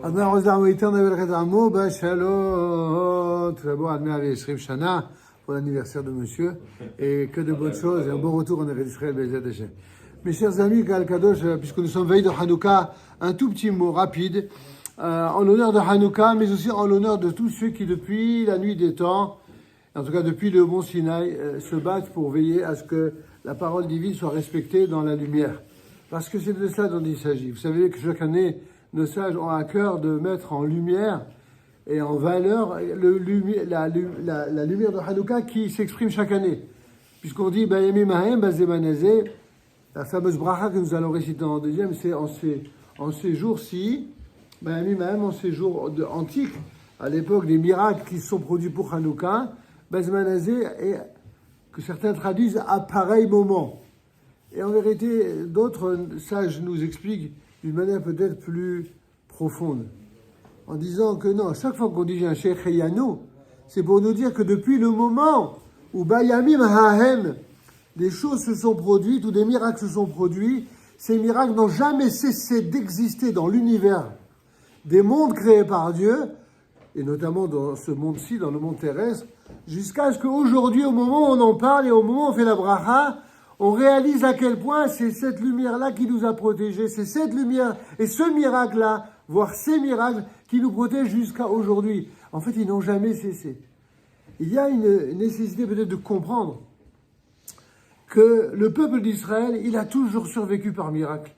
Adonai Rozar Moïtan Navel Amo, Shalom, tout d'abord Adonai Aveshrim Shana pour l'anniversaire de monsieur et que de bonnes choses et un bon retour en Eretz Israël, Bezat Hashem. Mes chers amis, Gal Kadosh, puisque nous sommes veille de Hanouka, un tout petit mot rapide en l'honneur de Hanouka, mais aussi en l'honneur de tous ceux qui depuis la nuit des temps, en tout cas depuis le Mont Sinaï, se battent pour veiller à ce que la parole divine soit respectée dans la lumière. Parce que c'est de cela dont il s'agit. Vous savez que chaque année, nos sages ont à cœur de mettre en lumière et en valeur la lumière de Hanouka qui s'exprime chaque année. Puisqu'on dit Bayami Mahem Bazemanazé, la fameuse bracha que nous allons réciter en deuxième, c'est en ces jours-ci, Bayami Mahem, en ces jours antiques, à l'époque des miracles qui sont produits pour Hanouka, Bazemanazé, et que certains traduisent à pareil moment. Et en vérité, d'autres sages nous expliquent d'une manière peut-être plus profonde, en disant que non, chaque fois qu'on dit un Sheikh Yanou, c'est pour nous dire que depuis le moment où Bayamim Hahem, des choses se sont produites ou des miracles se sont produits, ces miracles n'ont jamais cessé d'exister dans l'univers des mondes créés par Dieu, et notamment dans ce monde-ci, dans le monde terrestre, jusqu'à ce qu'aujourd'hui, au moment où on en parle et au moment où on fait la bracha, on réalise à quel point c'est cette lumière-là qui nous a protégés, c'est cette lumière et ce miracle-là, voire ces miracles, qui nous protègent jusqu'à aujourd'hui. En fait, ils n'ont jamais cessé. Il y a une nécessité peut-être de comprendre que le peuple d'Israël, il a toujours survécu par miracle.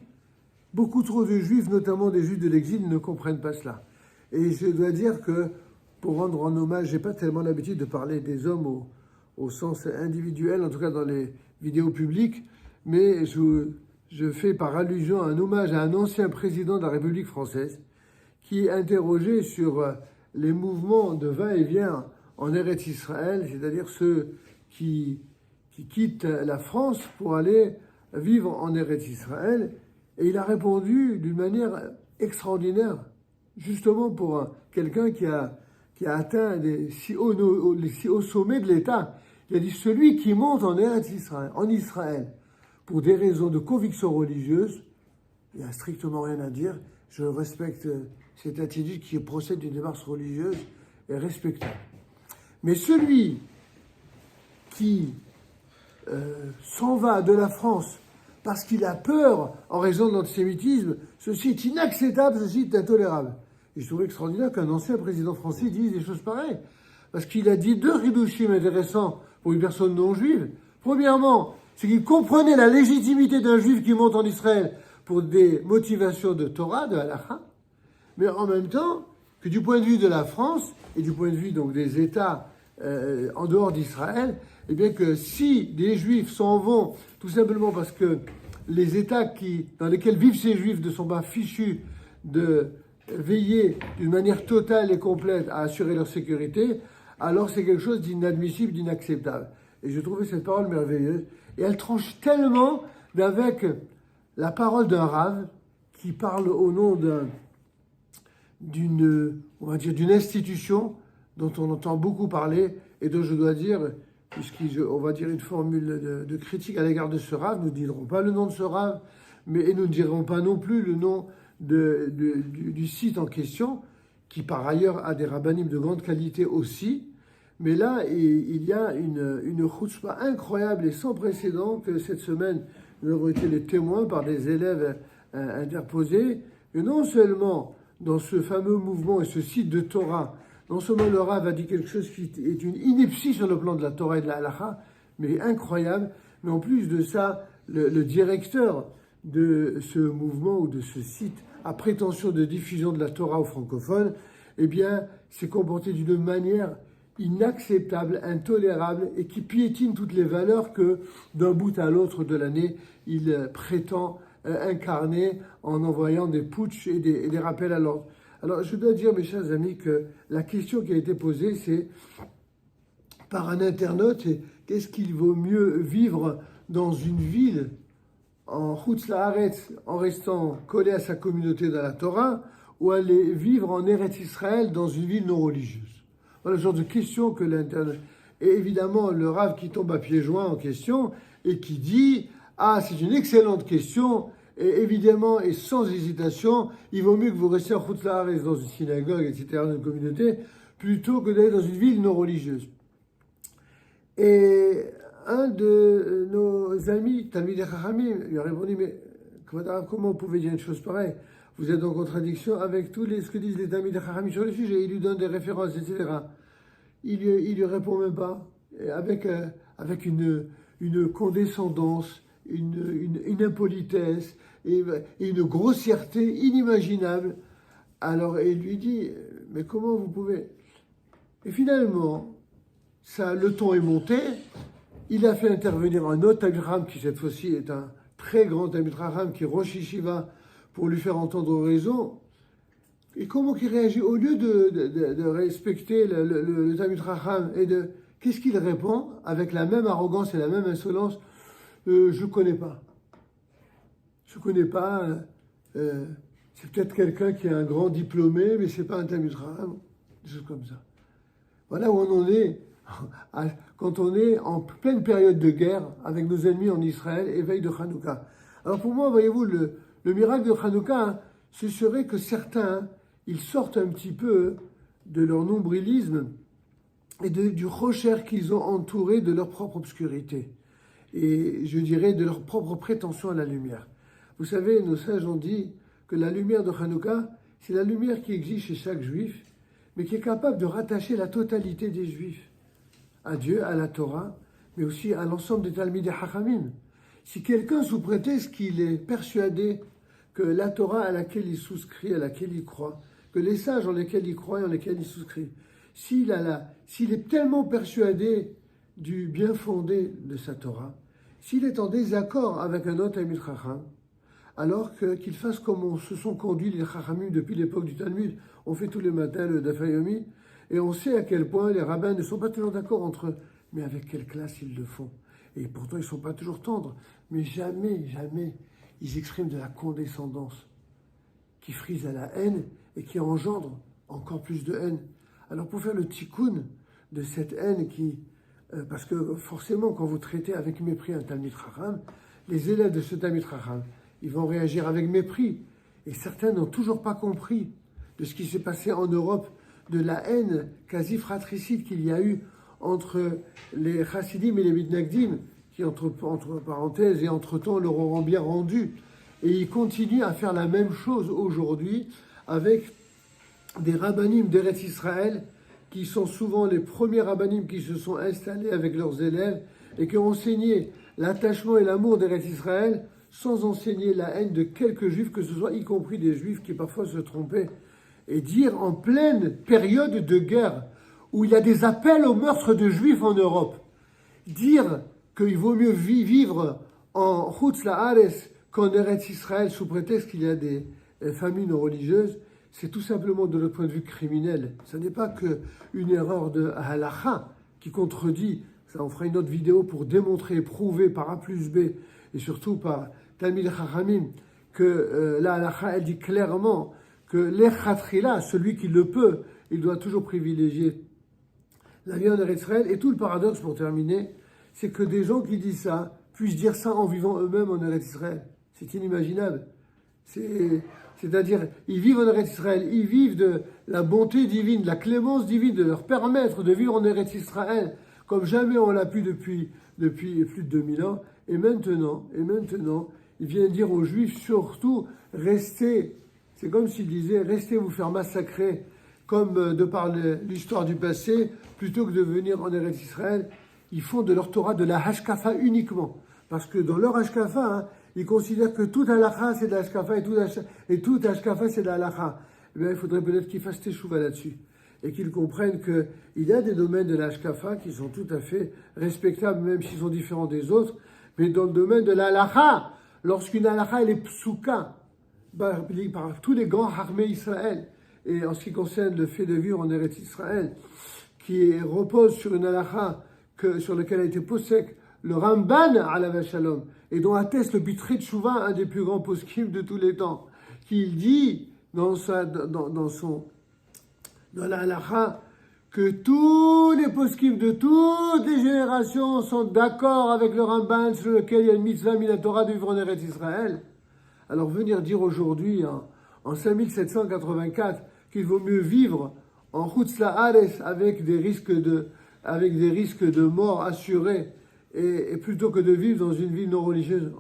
Beaucoup trop de Juifs, notamment des Juifs de l'exil, ne comprennent pas cela. Et je dois dire que, pour rendre en hommage, j'ai pas tellement l'habitude de parler des hommes au sens individuel, en tout cas dans les vidéos publiques, mais je fais par allusion un hommage à un ancien président de la République française qui interrogeait sur les mouvements de va-et-vient en Eretz Israël, c'est-à-dire ceux qui quittent la France pour aller vivre en Eretz Israël, et il a répondu d'une manière extraordinaire, justement pour quelqu'un qui a atteint les si hauts sommets de l'État. Il a dit, celui qui monte en Israël, pour des raisons de conviction religieuse, il n'y a strictement rien à dire. Je respecte cette attitude qui procède d'une démarche religieuse et respectable. Mais celui qui s'en va de la France parce qu'il a peur en raison de l'antisémitisme, ceci est inacceptable, ceci est intolérable. Et je trouve extraordinaire qu'un ancien président français dise des choses pareilles. Parce qu'il a dit deux hidushim intéressants pour une personne non juive. Premièrement, c'est qu'il comprenait la légitimité d'un juif qui monte en Israël pour des motivations de Torah, de halakha, mais en même temps que du point de vue de la France et du point de vue donc des États en dehors d'Israël, eh bien que si des juifs s'en vont tout simplement parce que les États dans lesquels vivent ces juifs ne sont pas fichus de veiller d'une manière totale et complète à assurer leur sécurité, alors c'est quelque chose d'inadmissible, d'inacceptable. Et je trouvais cette parole merveilleuse. Et elle tranche tellement avec la parole d'un rave qui parle au nom d'une institution dont on entend beaucoup parler et dont je dois dire, puisqu'on va dire une formule de critique à l'égard de ce rave, nous ne dirons pas le nom de ce rave, et nous ne dirons pas non plus le nom du site en question, qui par ailleurs a des rabbinim de grande qualité aussi. Mais là, il y a une chutzpah incroyable et sans précédent que cette semaine, nous avons été les témoins par des élèves interposés. Et non seulement dans ce fameux mouvement et ce site de Torah, non seulement le Rav a dit quelque chose qui est une ineptie sur le plan de la Torah et de la halakha, mais incroyable. Mais en plus de ça, le directeur de ce mouvement ou de ce site à prétention de diffusion de la Torah aux francophones, eh bien, s'est comporté d'une manière inacceptable, intolérable et qui piétine toutes les valeurs que d'un bout à l'autre de l'année il prétend incarner en envoyant des putschs et des rappels à l'ordre. Alors je dois dire, mes chers amis, que la question qui a été posée, c'est par un internaute, c'est qu'est-ce qu'il vaut mieux vivre dans une ville en Chutz La'aretz, en restant collé à sa communauté dans la Torah, ou aller vivre en Eretz Israël dans une ville non religieuse. Voilà le genre de question que l'internet... Et évidemment, le rave qui tombe à pieds joints en question et qui dit « Ah, c'est une excellente question Et évidemment, et sans hésitation, il vaut mieux que vous restiez en Chutz La'aretz dans une synagogue, etc., dans une communauté, plutôt que d'aller dans une ville non religieuse. Et un de nos amis, Talmidei Chachamim, lui a répondu, mais comment vous pouvez dire une chose pareille? Vous êtes en contradiction avec ce que disent les Talmidei Chachamim sur le sujet. Il lui donne des références, etc. Il lui répond même pas, avec une condescendance, une impolitesse et une grossièreté inimaginable. Alors, il lui dit, mais comment vous pouvez... Et finalement, le ton est monté. Il a fait intervenir un autre Talmid Chacham, qui cette fois-ci est un très grand Talmid Chacham, qui est Rosh Yeshiva, pour lui faire entendre raison. Et comment il réagit? Au lieu de respecter le Talmid Chacham, qu'est-ce qu'il répond avec la même arrogance et la même insolence? Je ne connais pas. Je ne connais pas. C'est peut-être quelqu'un qui est un grand diplômé, mais ce n'est pas un Talmid Chacham. Des choses comme ça. Voilà où on en est quand on est en pleine période de guerre avec nos ennemis en Israël et veille de Hanouka. Alors pour moi, voyez-vous, le miracle de Hanouka, ce serait que certains, ils sortent un petit peu de leur nombrilisme et du rocher qu'ils ont entouré de leur propre obscurité. Et je dirais de leur propre prétention à la lumière. Vous savez, nos sages ont dit que la lumière de Hanouka, c'est la lumière qui existe chez chaque juif, mais qui est capable de rattacher la totalité des juifs à Dieu, à la Torah, mais aussi à l'ensemble des Talmidei Chachamim. Si quelqu'un, sous prétexte qu'il est persuadé que la Torah à laquelle il souscrit, à laquelle il croit, que les sages en lesquels il croit et en lesquels il souscrit, s'il est tellement persuadé du bien fondé de sa Torah, s'il est en désaccord avec un autre Talmid Chacham, alors qu'il fasse comme se sont conduits les Chachamim depuis l'époque du Talmud. On fait tous les matins le Daf Yomi, et on sait à quel point les rabbins ne sont pas toujours d'accord entre eux, mais avec quelle classe ils le font. Et pourtant, ils ne sont pas toujours tendres, mais jamais, jamais, ils expriment de la condescendance qui frise à la haine et qui engendre encore plus de haine. Alors pour faire le tikkun de cette haine parce que forcément, quand vous traitez avec mépris un Talmid Chacham, les élèves de ce Talmid Chacham, ils vont réagir avec mépris. Et certains n'ont toujours pas compris de ce qui s'est passé en Europe, de la haine quasi fratricide qu'il y a eu entre les Chassidim et les Mitnagdim, qui entre parenthèses et entre-temps leur auront bien rendu. Et ils continuent à faire la même chose aujourd'hui avec des rabbanim d'Eretz Israël, qui sont souvent les premiers rabbanim qui se sont installés avec leurs élèves et qui ont enseigné l'attachement et l'amour d'Eretz Israël sans enseigner la haine de quelques juifs, que ce soit y compris des juifs qui parfois se trompaient. Et dire en pleine période de guerre, où il y a des appels au meurtre de juifs en Europe, dire qu'il vaut mieux vivre en Chutz La'aretz qu'en Eretz Israël sous prétexte qu'il y a des famines religieuses, c'est tout simplement de notre point de vue criminel. Ce n'est pas qu'une erreur de halacha qui contredit, ça on fera une autre vidéo pour démontrer et prouver par A plus B, et surtout par Talmidei Chachamim, que la halacha elle dit clairement que l'echatchila, celui qui le peut, il doit toujours privilégier la vie en Eretz Israël. Et tout le paradoxe, pour terminer, c'est que des gens qui disent ça puissent dire ça en vivant eux-mêmes en Eretz Israël. C'est inimaginable. C'est-à-dire, ils vivent en Eretz Israël, ils vivent de la bonté divine, de la clémence divine, de leur permettre de vivre en Eretz Israël comme jamais on l'a pu depuis plus de 2000 ans. Et maintenant, il vient dire aux Juifs, surtout, restez, c'est comme s'il disait, restez vous faire massacrer, comme de par l'histoire du passé, plutôt que de venir en Eretz Israël. Ils font de leur Torah de la hashkafa uniquement. Parce que dans leur hashkafa, ils considèrent que tout halakha c'est de la hashkafa et tout hashkafa c'est de la halakha. Eh bien, il faudrait peut-être qu'ils fassent teshuva là-dessus. Et qu'ils comprennent qu'il y a des domaines de la hashkafa qui sont tout à fait respectables, même s'ils sont différents des autres. Mais dans le domaine de la halakha, lorsqu'une halakha elle est psuka par tous les grands harmés Israël, et en ce qui concerne le fait de vivre en Eretz Israël, qui repose sur une halakha sur laquelle a été posek le Ramban alav shalom, et dont atteste le Bitrei Tshuva, un des plus grands poskim de tous les temps, qui dit dans la halakha que tous les poskim de toutes les générations sont d'accord avec le Ramban sur lequel il y a une mitzvah minatora de vivre en Eretz Israël. Alors venir dire aujourd'hui, en 5784, qu'il vaut mieux vivre en Chutz La'aretz avec des risques de mort assurés, et plutôt que de vivre dans une ville non religieuse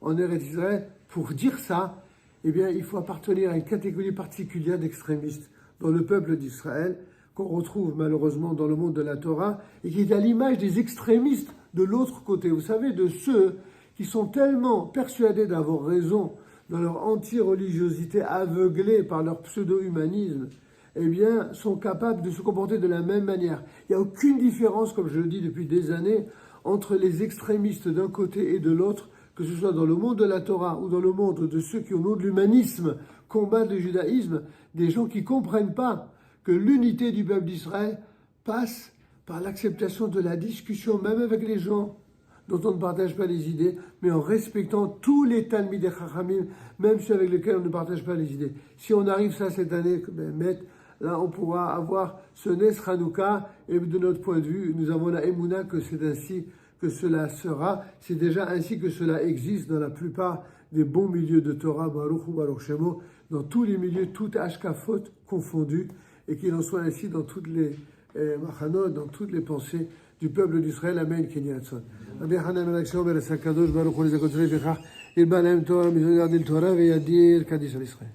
en Eretz Israël, pour dire ça, eh bien, il faut appartenir à une catégorie particulière d'extrémistes dans le peuple d'Israël, qu'on retrouve malheureusement dans le monde de la Torah, et qui est à l'image des extrémistes de l'autre côté. Vous savez, de ceux qui sont tellement persuadés d'avoir raison dans leur anti-religiosité aveuglée par leur pseudo-humanisme, eh bien, sont capables de se comporter de la même manière. Il n'y a aucune différence, comme je le dis depuis des années, entre les extrémistes d'un côté et de l'autre, que ce soit dans le monde de la Torah ou dans le monde de ceux qui, au nom de l'humanisme, combattent le judaïsme, des gens qui ne comprennent pas que l'unité du peuple d'Israël passe par l'acceptation de la discussion, même avec les gens dont on ne partage pas les idées, mais en respectant tous les Talmidei Chachamim, même ceux avec lesquels on ne partage pas les idées. Si on arrive ça cette année, là on pourra avoir ce Nes Hanouka, et de notre point de vue, nous avons la Emouna que c'est ainsi que cela sera. C'est déjà ainsi que cela existe dans la plupart des bons milieux de Torah, Baruch ou Baruch Shemo, dans tous les milieux, toutes Ashkafot confondues, et qu'il en soit ainsi dans toutes les machanot, dans toutes les pensées du peuple d'Israël. Amen. Kenyatzon. Rabbi Hanan Melachshon Beres HaKadosh Baruch Hu Lezakot Tzvei Bechach Il Balaam Torah Mizoyad El Torah Veyadir Kaddish Al Israël.